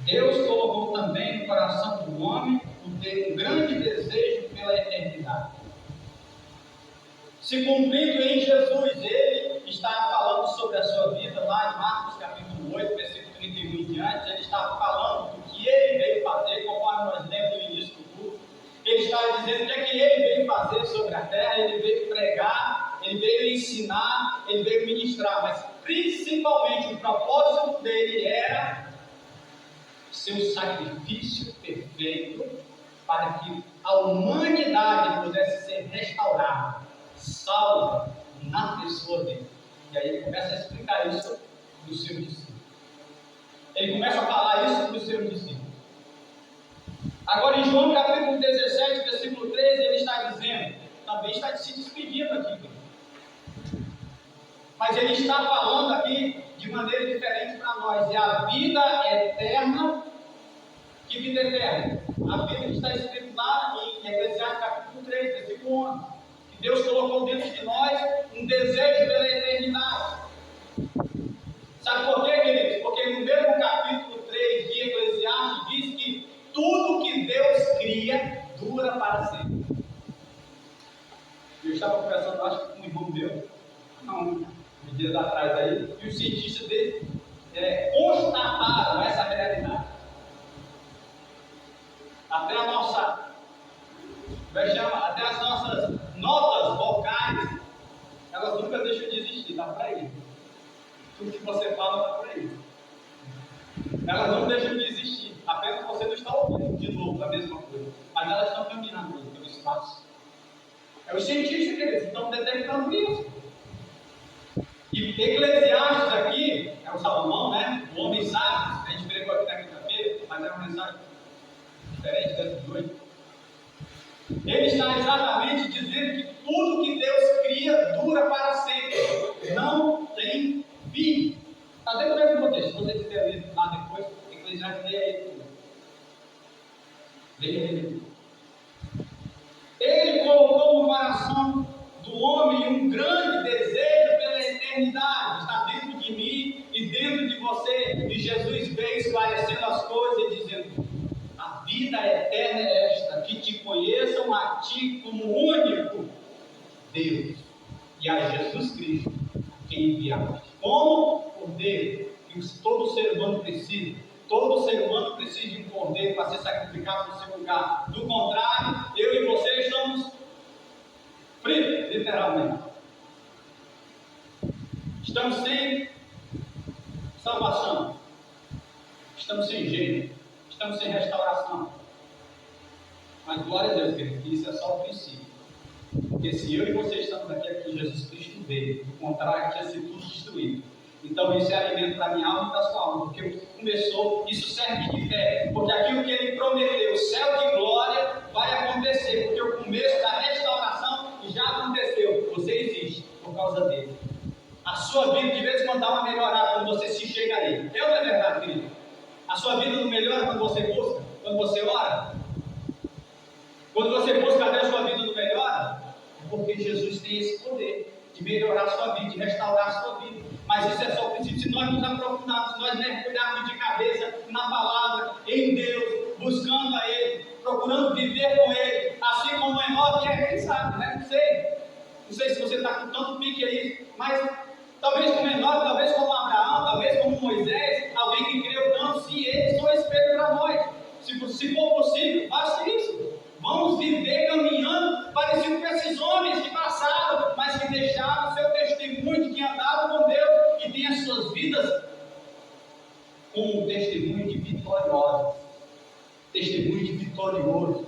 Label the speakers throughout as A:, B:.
A: Deus colocou também no coração do homem um grande desejo pela eternidade. Se cumprindo em Jesus, ele está falando sobre a sua vida, lá em Marcos capítulo 8, versículo 31 em diante, ele está falando do que ele veio fazer, conforme nós lemos no início do culto. Ele está dizendo o que é que ele veio fazer sobre a terra, ele veio pregar, ele veio ensinar, ele veio ministrar, mas principalmente o propósito dele era ser um sacrifício perfeito para que a humanidade pudesse ser restaurada, salva na pessoa dele. E aí ele começa a explicar isso para os seus discípulos. Ele começa a falar isso para os seus discípulos. Agora em João capítulo 17, versículo 13, ele está dizendo, também está se despedindo aqui. Mas ele está falando aqui de maneira diferente para nós. E a vida eterna, que vida eterna? A vida que está escrito lá em Eclesiastes capítulo 3, versículo 11. Que Deus colocou dentro de nós um desejo pela eternidade. Sabe por quê, queridos? Porque no mesmo capítulo 3 de Eclesiastes diz que tudo que Deus cria dura para sempre. Eu estava conversando, acho que com um irmão meu, dias atrás aí, e os cientistas dele constataram essa realidade. Até a nossa, até as nossas notas vocais, elas nunca deixam de existir, dá para ir. Tudo que você fala dá para ir. Elas não deixam de existir, apenas você não está ouvindo de novo a mesma coisa, mas elas estão caminhando pelo espaço. É os cientistas que eles estão detectando isso. E Eclesiastes aqui, é o Salomão, né? O homem sábio, a gente pregou aqui na quinta-feira, mas é uma mensagem diferente dessa de hoje. Ele está exatamente dizendo que tudo que Deus cria dura para sempre, não tem fim. Está dentro do mesmo contexto, se você quiser ler lá depois, Eclesiastes leia ele tudo. Leia ele. Ele colocou no coração do homem um grande desejo pela eternidade. Está dentro de mim e dentro de você. E Jesus veio esclarecendo as coisas e dizendo: a vida eterna é esta, que te conheçam a ti como único Deus e a Jesus Cristo, quem enviaste. Como cordeiro, que todo ser humano precisa. Todo ser humano precisa de um cordeiro para ser sacrificado no seu lugar. Do contrário, eu e você estamos fritos, literalmente. Estamos sem salvação. Estamos sem jeito. Estamos sem restauração. Mas glória a Deus, querido, que isso é só o princípio. Porque se eu e você estamos aqui, Jesus Cristo veio. Do contrário, tinha sido tudo destruído. Então isso é alimento para a minha alma e para a sua alma, porque começou, isso serve de fé, porque aquilo que ele prometeu, céu de glória, vai acontecer, porque o começo da restauração já aconteceu, você existe por causa dele. A sua vida de vez em quando dá uma melhorada quando você se chega a ele, é ou não é verdade, querido? A sua vida não melhora quando você busca, quando você ora? Quando você busca a Deus, a sua vida não melhora? É porque Jesus tem esse poder de melhorar a sua vida, de restaurar a sua vida. Mas isso é só o princípio. Se nós nos aprofundarmos, se nós mergulharmos de cabeça na palavra, em Deus, buscando a Ele, procurando viver com Ele, assim como Enoque quem sabe, né? Não sei se você está com tanto pique aí, mas talvez como Enoque, talvez como Abraão, talvez como Moisés, alguém que creu tanto, sim, eles são espelho para nós. Se for possível, faça isso. Vamos viver caminhando parecido com esses homens que passaram, mas que deixaram o seu testemunho, que andavam com Deus e têm as suas vidas com um testemunho de vitoriosa. Testemunho de vitorioso.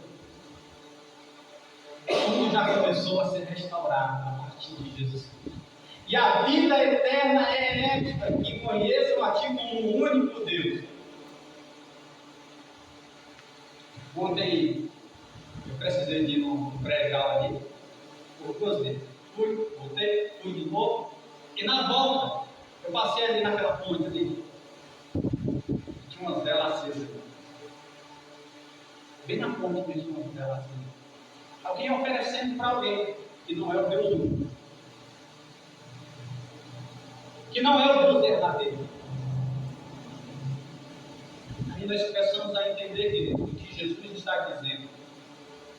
A: Tudo já começou a ser restaurado a partir de Jesus Cristo. E a vida eterna é esta, que conheçam a Ti como o único Deus. Ontem eu precisei de ir no pré-grau ali, por 2 vezes. Fui, voltei, fui de novo. E na volta, eu passei ali naquela ponte ali. Tinha umas velas acesas ali. Bem na ponte mesmo, umas velas acesas. Alguém oferecendo para alguém, que não é o Deus único. Que não é o Deus verdadeiro. Aí aí nós começamos a entender, querido, o que Jesus está dizendo.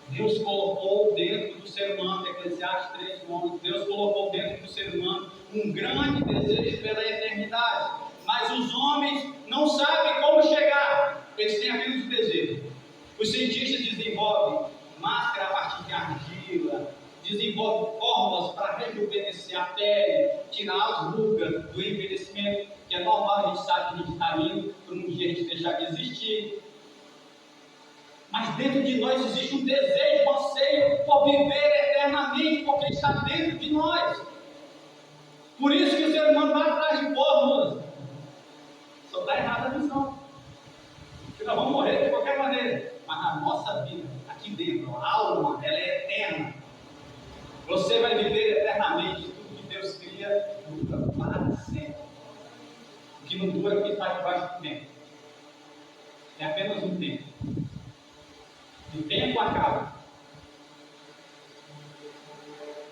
A: Deus colocou dentro do ser humano, Eclesiastes 3:11, Deus colocou dentro do ser humano um grande desejo pela eternidade, mas os homens não sabem como chegar, eles têm apenas o desejo. Os cientistas desenvolvem máscara a partir de argila, desenvolvem fórmulas para rejuvenescer a pele, tirar as rugas do envelhecimento, que é normal, a gente sabe que a gente está indo para um dia a gente deixar de existir. Mas dentro de nós existe um desejo, um anseio por viver eternamente, porque está dentro de nós. Por isso que o ser humano vai atrás de fórmulas. Só está errada a visão. Porque nós vamos morrer de qualquer maneira. Mas a nossa vida, aqui dentro, a alma, ela é eterna. Você vai viver eternamente. Tudo que Deus cria dura para sempre. O que não dura é o que está debaixo do tempo. É apenas um tempo. O tempo acaba.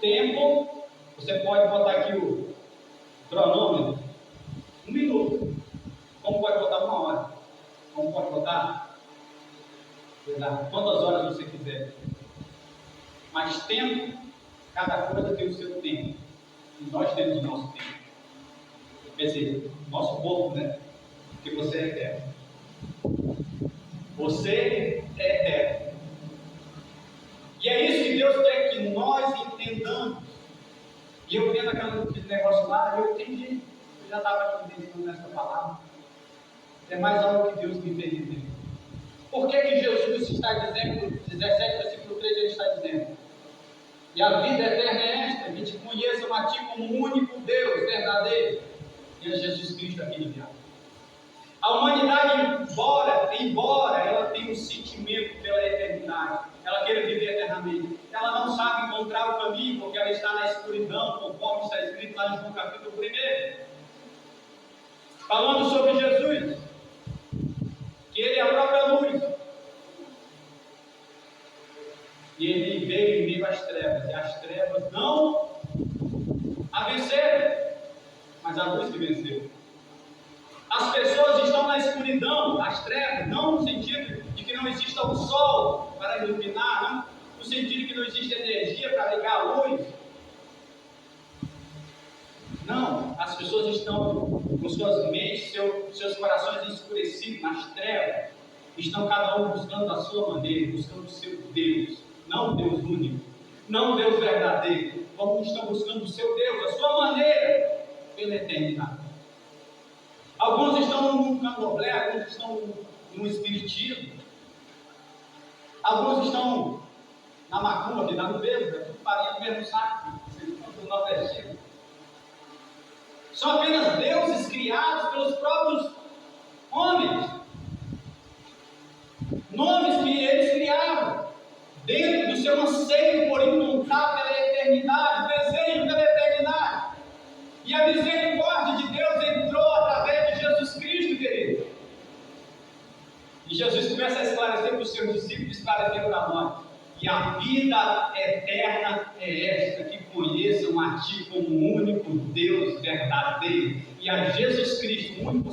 A: Tempo, você pode botar aqui o cronômetro. 1 minuto. Como pode botar 1 hora? Como pode botar? Sei lá, quantas horas você quiser. Mas tempo, cada coisa tem o seu tempo. E nós temos o nosso tempo. Quer dizer, nosso corpo, né? Porque você é eterno. Você é eterno. E é isso que Deus quer que nós entendamos. E eu vendo aquele negócio lá, eu entendi. Eu já estava entendendo nessa palavra. É mais algo que Deus me fez entender. Por que Jesus está dizendo, no 17, versículo 3, ele está dizendo: e a vida eterna é esta, que te conheçam a ti como o único Deus verdadeiro, e a Jesus Cristo aqui enviado. A humanidade, embora ela tenha um sentimento pela eternidade, ela queira viver eternamente, ela não sabe encontrar o caminho, porque ela está na escuridão, conforme está escrito lá em João capítulo 1. Falando sobre Jesus, que Ele é a própria luz. E Ele veio em meio às trevas, e as trevas não a venceram, mas a luz que venceu. As pessoas estão na escuridão, nas trevas, não no sentido de que não exista o sol para iluminar, não no sentido de que não existe energia para ligar a luz. Não, as pessoas estão com suas mentes, seus corações escurecidos nas trevas, estão cada um buscando a sua maneira, buscando o seu Deus, não o Deus único, não o Deus verdadeiro, como estão buscando o seu Deus, a sua maneira, pela eternidade. Alguns estão no candomblé, alguns estão no espiritismo, alguns estão na macumba, que dá no mesmo, é tudo farinha do mesmo saco, do nordestino. São apenas deuses criados pelos próprios homens, nomes que eles criaram, dentro do seu anseio por encontrar pela eternidade, desejo pela eternidade. E a misericórdia de Deus entrou através de Jesus Cristo, querido. E Jesus começa a esclarecer para os seus discípulos, esclarecendo para nós. E a vida eterna é esta, que conheçam a Ti como o único Deus verdadeiro, e a Jesus Cristo, o único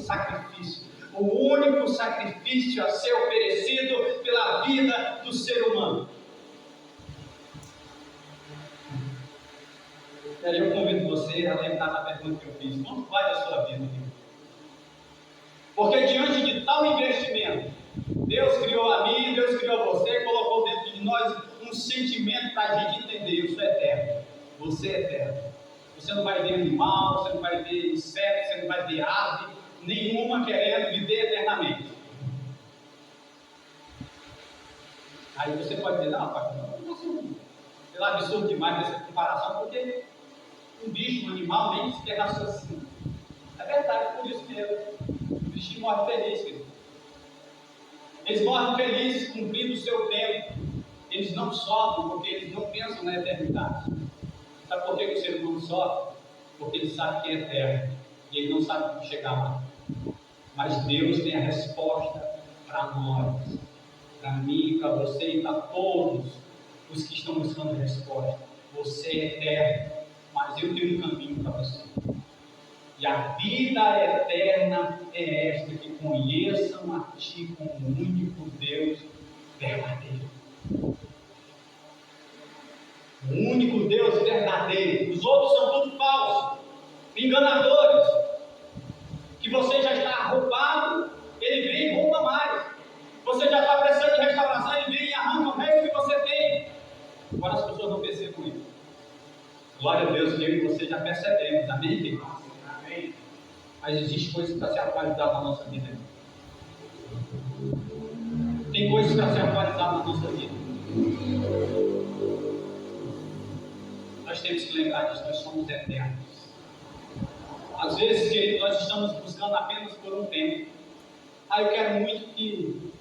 A: sacrifício a ser oferecido pela vida do ser humano. E aí eu convido você a lembrar da pergunta que eu fiz: quanto vale a sua vida? Porque diante de tal investimento, Deus criou a mim, Deus criou você, colocou dentro de nós um sentimento para a gente entender: eu sou eterno, você é eterno. Você não vai ver animal, você não vai ver inseto, você não vai ver ave nenhuma querendo viver eternamente. Aí você pode dizer: não, pai, não é absurdo demais essa comparação, porque um bicho, um animal, nem sequer raciocina. É verdade, por isso mesmo. O bichinho morre feliz, querido. Eles morrem felizes, cumprindo o seu tempo. Eles não sofrem, porque eles não pensam na eternidade. Sabe por que o ser humano sofre? Porque ele sabe que é eterno. E ele não sabe como chegar lá. Mas Deus tem a resposta para nós. Para mim, para você e para todos os que estão buscando resposta. Você é eterno. Mas eu tenho um caminho para você. E a vida eterna é esta, que conheçam a Ti como o único Deus verdadeiro. O único Deus verdadeiro. Os outros são tudo falsos, enganadores. Que você já está roubado, ele vem e rouba mais. Você já está precisando de restauração, ele vem e arranca o resto que você tem. Agora as pessoas não percebem isso. Glória a Deus, que eu e você já percebemos. Amém, queridos? Amém. Mas existe coisas para se atualizar na nossa vida. Tem coisas para se atualizar na nossa vida. Nós temos que lembrar disso, nós somos eternos. Às vezes, querido, nós estamos buscando apenas por um tempo. Eu quero muito que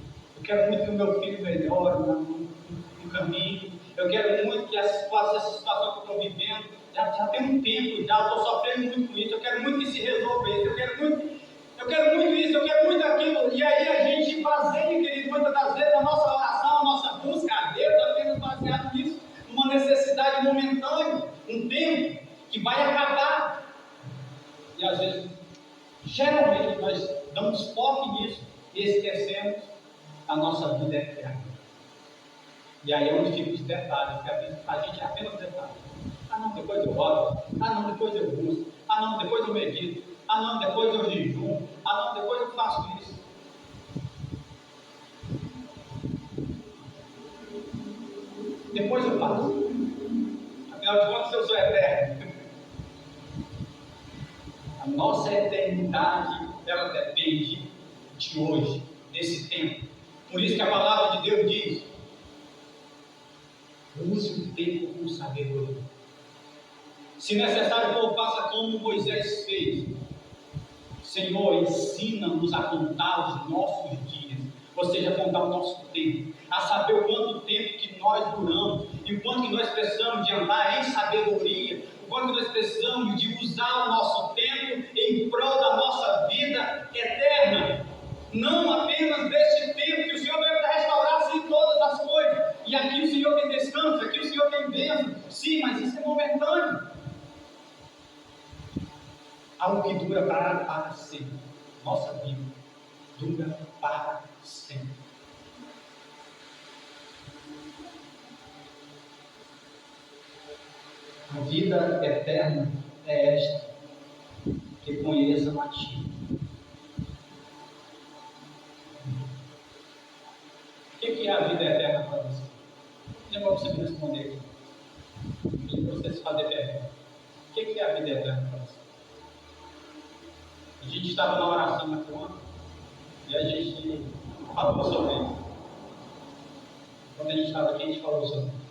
A: o meu filho melhore no caminho. Eu quero muito que essa situação que eu estou vivendo, já tem um tempo, já estou sofrendo muito com isso. Eu quero muito que se resolva isso. Eu quero muito isso, eu quero muito aquilo. E aí a gente baseia, querido, muitas das vezes a nossa oração, a nossa busca a Deus, apenas baseado nisso, numa necessidade momentânea, um tempo que vai acabar. E às vezes, geralmente, nós damos foco nisso e esquecemos a nossa vida eterna. E aí é onde ficam os detalhes, que a gente é apenas detalhes. Não, depois eu oro. Não, depois eu busco. Não, depois eu medito. Não, depois eu jejum. Não, depois eu faço isso. Depois eu faço. Afinal de contas, eu sou eterno. A nossa eternidade, ela depende de hoje, desse tempo. Por isso que a palavra de Deus diz: use o tempo com sabedoria. Se necessário for, faça como Moisés fez. Senhor, ensina-nos a contar os nossos dias, ou seja, contar o nosso tempo, a saber o quanto tempo que nós duramos, e o quanto que nós precisamos de andar em sabedoria, o quanto nós precisamos de usar o nosso tempo em prol da nossa vida eterna, não apenas deste tempo que o Senhor veio para restaurar sim todas as coisas, e aqui o Senhor tem descanso, aqui o Senhor tem bênção, sim, mas isso é momentâneo. Algo que dura para sempre. Nossa vida dura para sempre. A vida eterna é esta, que conheçam a Ti. O que é a vida eterna para você? Não é para você me responder aqui. É para você se fazer pergunta. O que é a vida eterna para você? A gente estava na oração aqui ontem e a gente falou sobre isso. Quando a gente estava aqui, a gente falou sobre isso.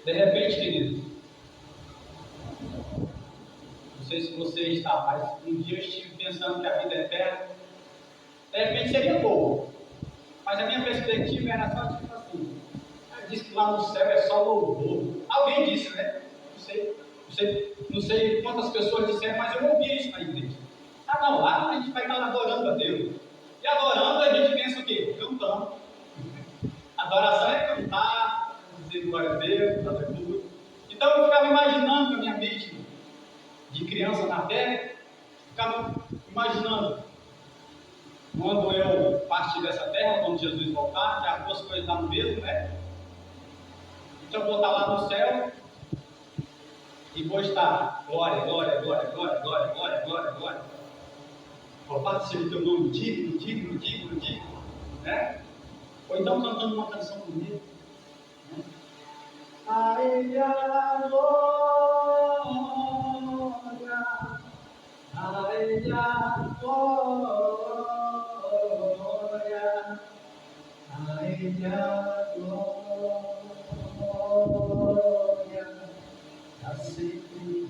A: De repente, querido, não sei se você está, mas um dia eu estive pensando que a vida eterna, de repente, seria boa. Mas a minha perspectiva era só tipo assim: diz que lá no céu é só louvor. Alguém disse, né? Não sei quantas pessoas disseram, mas eu ouvi isso na igreja. Não, lá a gente vai estar adorando a Deus. E adorando a gente pensa o quê? Cantando. Adoração é cantar, dizer glória a Deus, aleluia. Então eu ficava imaginando com a minha mente de criança na terra, ficava imaginando quando eu partir dessa terra, quando Jesus voltar, que as duas coisas dão no mesmo, né? Então eu vou estar lá no céu e vou estar glória, glória, glória, glória, glória, glória, glória, glória. Louvado seja o teu nome, digno, digno, digno, digno, né? Ou então cantando uma canção bonita, né? A Ele a glória, a Ele a glória, a Ele a glória, a sempre.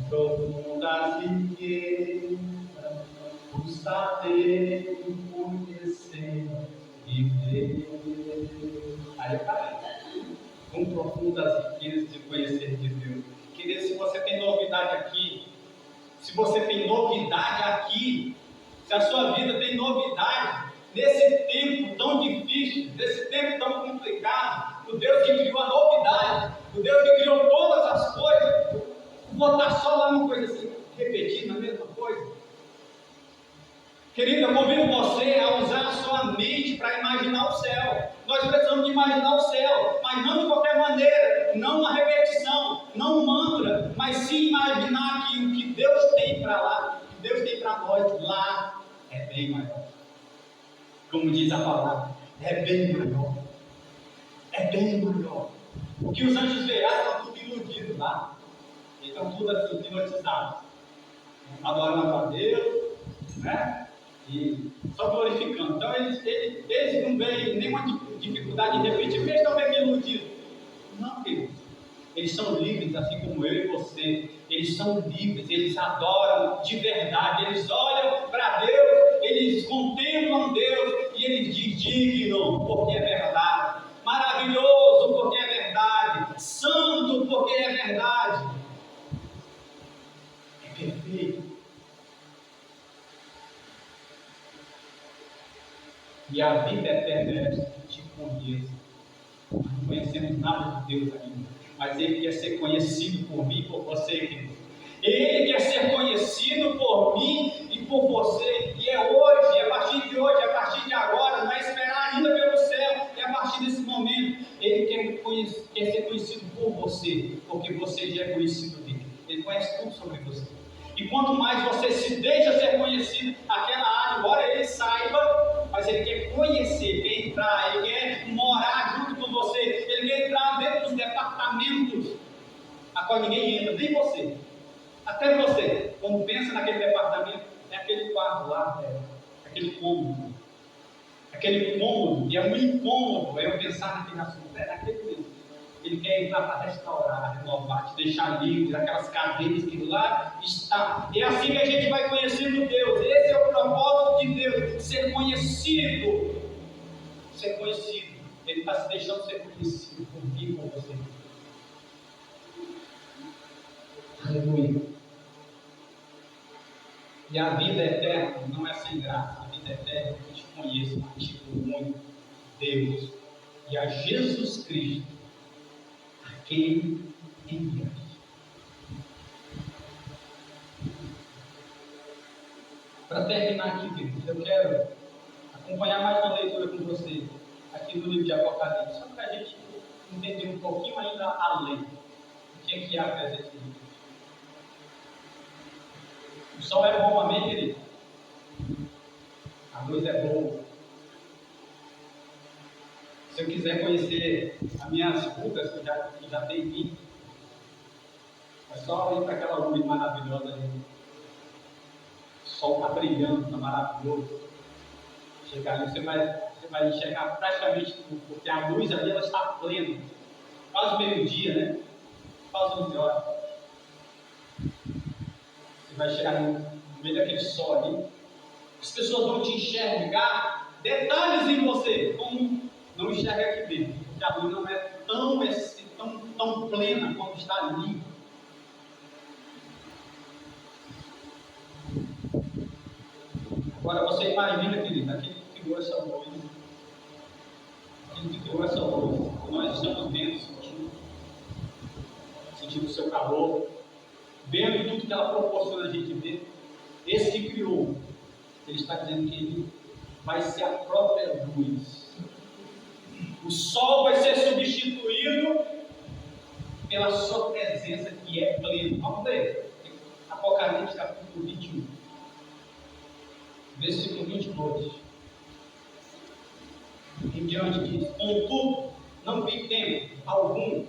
A: Profundas riquezas, o saber, o conhecer e ver. Aí eu parei. Com profundas riquezas de conhecer de Deus. Querido, se você tem novidade aqui, se a sua vida tem novidade, nesse tempo tão difícil, nesse tempo tão complicado, o Deus que criou a novidade, o Deus que criou todas as coisas, botar só lá uma coisa assim, repetindo a mesma coisa. Querido, eu convido você a usar a sua mente para imaginar o céu. Nós precisamos de imaginar o céu, mas não de qualquer maneira, não uma repetição, não um mantra, mas sim imaginar que o que Deus tem para lá, o que Deus tem para nós lá, é bem maior. Como diz a palavra, é bem maior. É bem maior. O que os anjos verão estão tudo iludidos lá. Eles estão tudo assim, hipnotizados. Adorando a Deus, né? E só glorificando. Então eles não veem nenhuma dificuldade de repetir, porque eles estão meio iludidos. Não, queridos. Eles são livres, assim como eu e você. Eles são livres, eles adoram de verdade. Eles olham para Deus, eles contemplam Deus e eles dizem digno, porque é verdade. Maravilhoso, porque é verdade. Santo, porque é verdade. É perfeito. E a vida eterna é essa, te conheço. Não conhecemos nada de Deus ainda, mas Ele quer ser conhecido por mim e por você, querido. Ele quer ser conhecido por mim e por você. E é hoje, é a partir de hoje, é a partir de agora, não é esperar ainda pelo céu, é a partir desse momento. Ele quer ser conhecido por você, porque você já é conhecido dele. Ele conhece tudo sobre você. E quanto mais você se deixa ser conhecido, aquela área, embora ele saiba, mas ele quer conhecer, quer entrar, ele quer morar junto com você, ele quer entrar dentro dos departamentos a qual ninguém entra, nem você. Até você, quando pensa naquele departamento, é aquele quarto lá, aquele cômodo. Aquele cômodo, e é um incômodo, eu pensar naquele assunto, é naquele mesmo. Ele quer entrar para restaurar, renovar, te deixar livre, aquelas cadeiras que lá está. É assim que a gente vai conhecendo Deus. Esse é o propósito de Deus, ser conhecido. Ser conhecido. Ele está se deixando ser conhecido por mim e por você. Aleluia. E a vida eterna não é sem graça. A vida eterna é que te conheça, que te muito Deus e a Jesus Cristo, aquele enviado. Para terminar aqui, queridos, eu quero acompanhar mais uma leitura com você aqui no livro de Apocalipse, só para a gente entender um pouquinho ainda além do que é a presença de Deus. O sol é bom, amém, querido? A luz é boa. Se eu quiser conhecer as minhas rugas, que já tem em mim, é só ir para aquela luz maravilhosa ali. O sol está brilhando, está maravilhoso. Chegar ali, você vai enxergar praticamente tudo, porque a luz ali ela está plena. Quase meio-dia, né? Quase 11 horas. Você vai chegar no meio daquele sol ali. As pessoas vão te enxergar detalhes em você, como não enxerga aqui dentro. Porque a luz não é tão plena quando está ali. Agora você imagina, querido, aquele que criou essa luz. Aquele que criou essa luz. Nós estamos vendo, sentindo o seu calor, vendo tudo que ela proporciona a gente ver. Esse que criou, ele está dizendo que ele vai ser a própria luz. O sol vai ser substituído pela sua presença que é plena. Vamos ver. Apocalipse capítulo 21. Versículo 22. Em diante diz: contudo, não vi tempo algum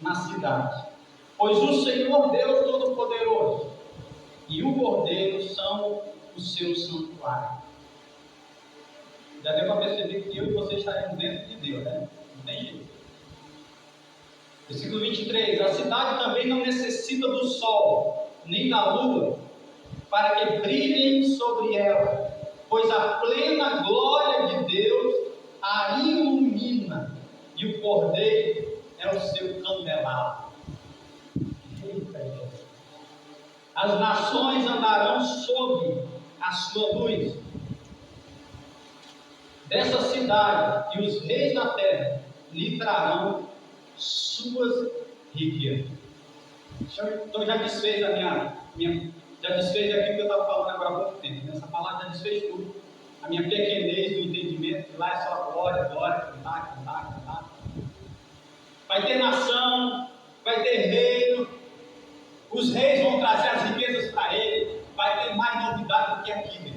A: na cidade, pois o Senhor Deus Todo-Poderoso e o Cordeiro são o seu santuário. Já deu para perceber que eu e você estaremos dentro de Deus, né? Não tem jeito. Versículo 23. A cidade também não necessita do sol, nem da lua, para que brilhem sobre ela, pois a plena glória de Deus a ilumina, e o Cordeiro é o seu candelabro. As nações andarão sob a sua luz. Dessa cidade e os reis da terra lhe trarão suas riquezas. Então já desfez já desfez aquilo que eu estava falando agora há pouco tempo. Essa palavra já desfez tudo. A minha pequenez do entendimento, que lá é só glória, glória, cantar, cantar, cantar. Vai ter nação, vai ter reino, os reis vão trazer as riquezas para ele, vai ter mais novidade do que aqui, Deus.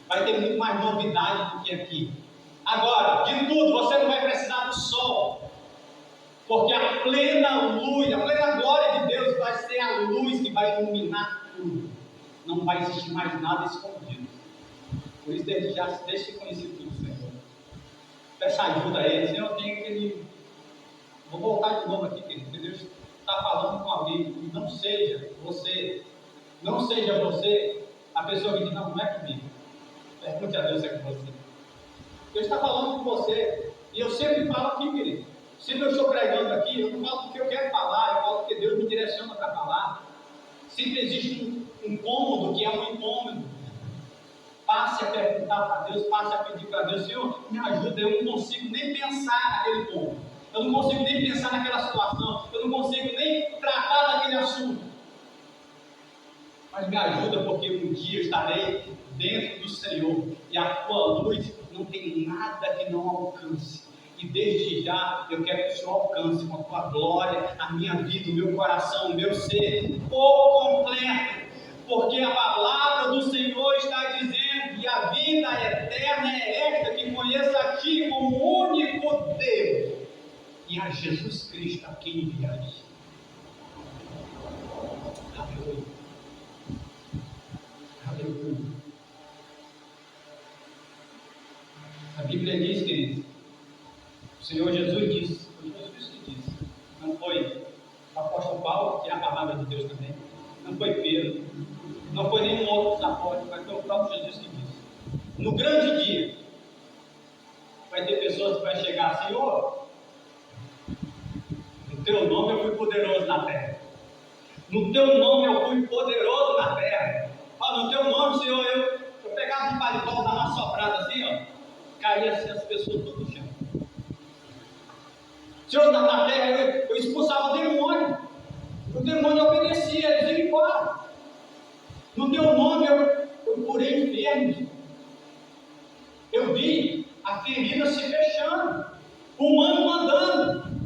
A: Vai ter muito mais novidade do que aqui. Agora, de tudo, você não vai precisar do sol, porque a plena luz, a plena glória de Deus vai ser a luz que vai iluminar tudo. Não vai existir mais nada escondido. Por isso, desde já, deixe conhecido tudo, Senhor. Peça ajuda a ele. Senhor, tem aquele. Vou voltar de novo aqui, querido. Porque Deus está falando com alguém. E não seja você a pessoa que diz: não, não é comigo. Pergunte a Deus se é com você. Deus está falando com você. E eu sempre falo aqui, querido. Sempre eu estou pregando aqui, eu não falo porque eu quero falar, eu falo porque Deus me direciona para falar. Sempre existe um cômodo que é um incômodo. Passe a perguntar para Deus, passe a pedir para Deus: Senhor, me ajuda, eu não consigo nem pensar naquele ponto, eu não consigo nem pensar naquela situação, eu não consigo nem tratar daquele assunto. Mas me ajuda, porque um dia eu estarei dentro do Senhor e a tua luz não tem nada que não alcance. E desde já eu quero que o Senhor alcance com a tua glória a minha vida, o meu coração, o meu ser por completo. Porque a palavra do Senhor está dizendo que a vida eterna é esta, que conheça a Ti como único Deus e a Jesus Cristo a quem enviaste. Aleluia. Aleluia. A Bíblia diz, queridos, o Senhor Jesus disse, foi Jesus que disse, não foi o apóstolo Paulo, que é a palavra de Deus também, não foi Pedro, não foi nenhum outro dos apóstolos, mas foi o próprio Jesus que disse. No grande dia, vai ter pessoas que vão chegar: Senhor, no teu nome eu fui poderoso na terra. No teu nome eu fui poderoso na terra. No teu nome, Senhor, eu pegava um paletó, dava uma soprada assim, caía assim as pessoas tudo no chão. Senhor, na terra eu expulsava o demônio obedecia, eles iam embora. No teu nome eu curei enfermos. Eu vi a ferida se fechando, o humano andando.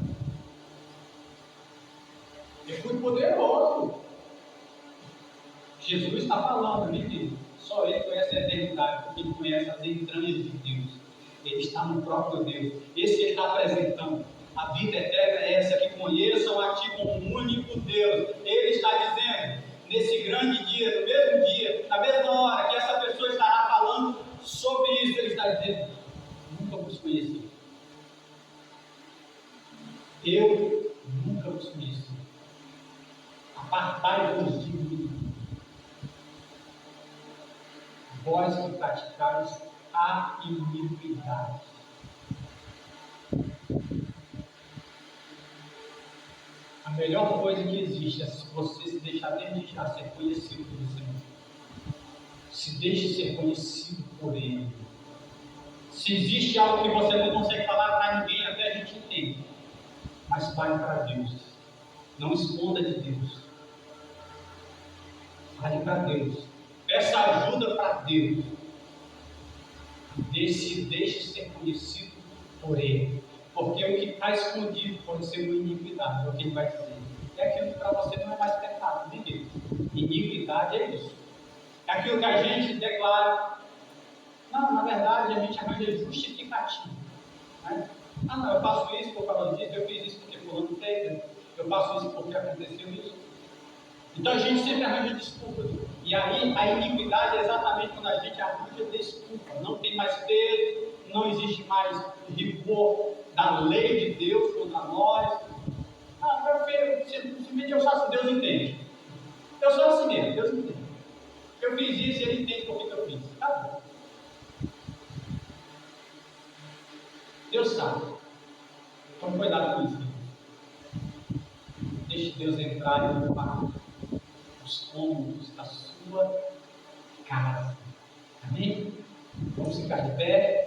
A: Eu fui poderoso. Jesus está falando, meu querido. Só Ele conhece a eternidade, porque Ele conhece as entranhas de Deus. Ele está no próprio Deus. Esse que Ele está apresentando. A vida eterna é essa, que conheçam a Ti como um único Deus. Ele está dizendo, nesse grande dia, no mesmo dia, na mesma hora que essa pessoa estará falando sobre isso, Ele está dizendo: nunca vos conheci. Eu nunca vos conheci. Apartai-vos de mim, vós que praticais a iniquidade. A melhor coisa que existe é se você se deixar desde já ser conhecido pelo Senhor. Se deixe ser conhecido por Ele. Se existe algo que você não consegue falar para ninguém, até a gente entende. Mas fale para Deus. Não esconda de Deus. Fale para Deus. Peça ajuda para Deus. Deixe ser conhecido por Ele. Porque o que está escondido pode ser uma iniquidade, é o que Ele vai dizer. É aquilo que para você não é mais pecado, ninguém. Iniquidade é isso. É aquilo que a gente declara. Não, na verdade a gente arranja justificativo. Né? Não, eu faço isso por causa disso, eu fiz isso porque fulano fez, eu faço isso porque aconteceu isso. Então a gente sempre arranja desculpas. E aí a iniquidade é exatamente quando a gente arranja desculpa. Não tem mais peso, não existe mais rigor da lei de Deus contra nós. Simplesmente eu faço, Deus entende. Eu sou assim mesmo, Deus entende. Eu fiz isso e Ele entende por que eu fiz. Tá bom. Deus sabe. Então cuidado com isso. Deixe Deus entrar e ocupar os cômodos da sua casa. Amém? Vamos ficar de pé.